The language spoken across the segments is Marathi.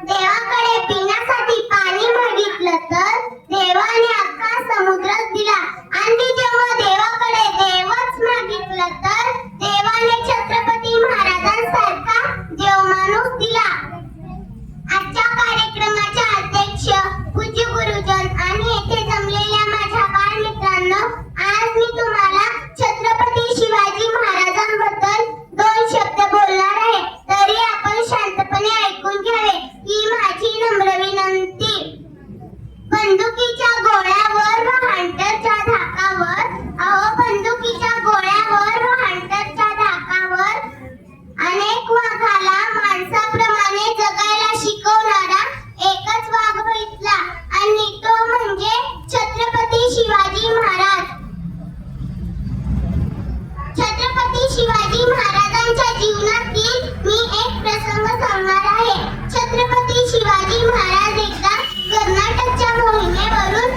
देवाकडे पिण्यासाठी पाणी मागितलं तर देवाने अख्खा समुद्रच दिला. आणि जेव्हा देवाकडे देवच मागितलं तर देवाने छत्रपती महाराजांसारखा देव माणूस दिला. आजच्या कार्यक्रमाचे अध्यक्ष पूज्य गुरुजन आणि येथे जमलेल्या माझ्या बाळमित्रांनो, आज मी तुम्हाला छत्रपती शिवाजी महाराजांबद्दल 2 शब्द बोलणार आहे. तरी आपण शांतपणे ऐकून घ्यावे ही माझी नम्र विनंती. बंदुकीच्या गोळ्यावर व हंटरच्या धाकावर, अहो बंदुकीच्या गोळ्यावर व हंटरच्या धाकावर अनेक वाघाला माणसाप्रमाणे जगायला शिकवणारा एकच वाघ बघितला आणि तो म्हणजे छत्रपती शिवाजी महाराज. छत्रपती शिवाजी महाराजांच्या जीवनातील मी एक प्रसंग सांगणार आहे. छत्रपती शिवाजी महाराज एकदा कर्नाटकच्या मोहिमेवरून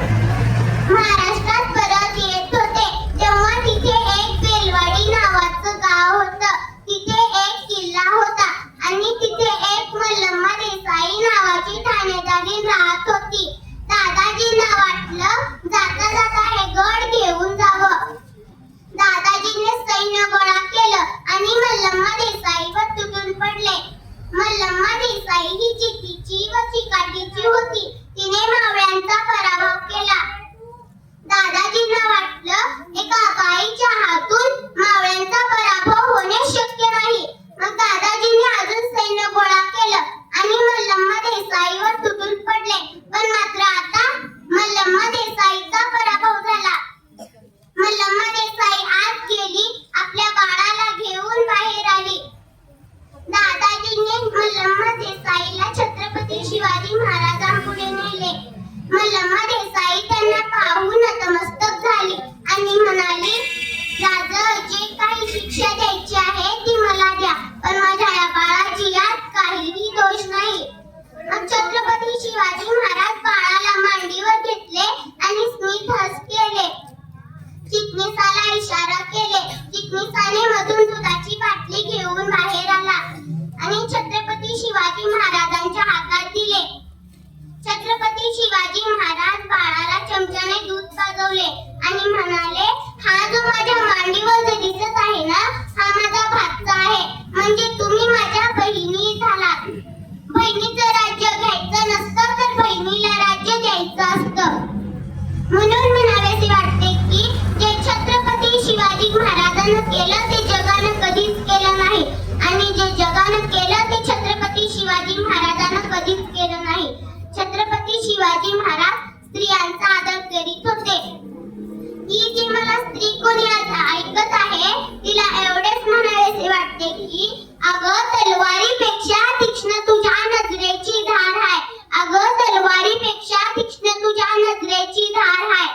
महाराष्ट्रात परत येत होते. तेव्हा तिथे एक बेलवाडी नावाचं गाव होतं. तिथे एक किल्ला होता आणि तिथे एक मल्लम्मा देसाई नावाची ठाणेदारी राहत होती. दादाजींना वाटलं जाता जाता हे गड घेऊन जावं. दादाजींनी सैन्य गोळा केलं आणि मल्लम्मा देसाईवर तुटून पडले. मल्लम्मा देसाई ही चित्तीची व चिकाटीची होती. तिने मावळ्यांचा पराभव केला. दादाजींना वाटलं एका बाईच्या हातून मावळ्यांचा पराभव होणे शक्य नाही. मग दादाजींनी अजून सैन्य गोळा केलं आणि मल्लम्मा देसाईवर तुटून पडले. पण मात्र आता मल्लम्मा देसाईचा पराभव झाला. मल्लम्मा देसाई आत गेली, आपल्या बाळाला घेऊन बाहेर आली. दादाजींनी मल्लम्मा देसाईला छत्रपती शिवाजी महाराजांपुढे नेले. मल्लम्मा देसाई त्यांना पाहून नतमस्तक झाली आणि म्हणाली, राजा, जे काही शिक्षा द्यायची आहे ती मला द्या, पण माझ्या या बाळाची यात काहीही दोष नाही. मग छत्रपती शिवाजी महाराज बाळाला मांडीवर घेतले आणि स्मितहास्य केले. चिटणीसाला इशारा केले. चिटणीसाने मधून दुधाची बाटली घेऊन बाहेर आला आणि छत्रपती शिवाजी महाराजांच्या हातात दिले. छत्रपती शिवाजी महाराज बाळाला चमच्याने दूध पाजवले आणि म्हणाले, हा जो माझ्या मांडीवर दिसत आहे ना, हा माझा भाचा आहे. म्हणजे तुम्ही माझ्या बहिणी झालात. बहिणीचं राज्य घ्यायचं नसतं तर बहिणीला राज्य द्यायचं असतं. म्हणून म्हणावेसे वाटते की जे छत्रपती शिवाजी महाराजांनी केलं ते जगानं कधीच केलं नाही आणि जे जगानं केलं ते छत्रपती शिवाजी महाराजांना कधीच केलं नाही. छत्रपती शिवाजी महाराज स्त्रियांचा आदर करीत होते. ही जी मला स्त्री कोणी ऐकत आहे तिला एवढेच म्हणावेसे वाटते की अगं तलवारीपेक्षा तीक्ष्ण तुझ्या नजरेची धार आहे. अगं तलवारीपेक्षा तीक्ष्ण तुझ्या नजरेची धार आहे.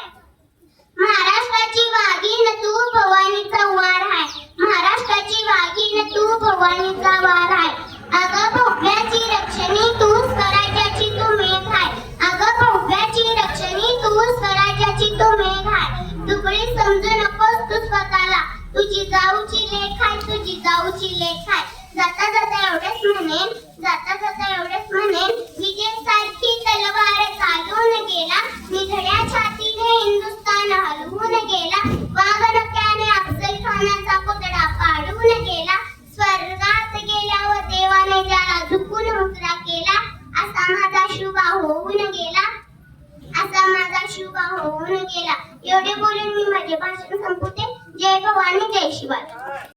महाराष्ट्राची वाघीण तू भवानीचा वार आहे. महाराष्ट्राची वाघीण तू भवानीचा वार आहे. अगं भव्याची रक्षणी तू स्वराज्याची तू मेघ आहे. अगं भव्याची रक्षणी तू स्वराज्याची तू मेघ आहे. दुबळी समजू नकोस तू स्वतःला, तुझी जाऊची लेख आहे, तुझी जाऊची लेख आहे. जाता जाता एवढेच म्हणेन, जाता जाता एवढेच म्हणेन, विजयसारखी तलवार चालून गेला, निधड्या छातीने हिंदुस्थान हलवून गेला, वाघनख्याने अफजल खानाचा पुतळा पाडून गेला, स्वर्गात गेल्यावर देवाने त्याला झुकून मुजरा केला, असा माझा शुभा होऊन गेला, असा माझा शुभा होऊन गेला. एवढे बोलून मी माझे भाषण संपवते. जय भवानी, जय शिवाजी.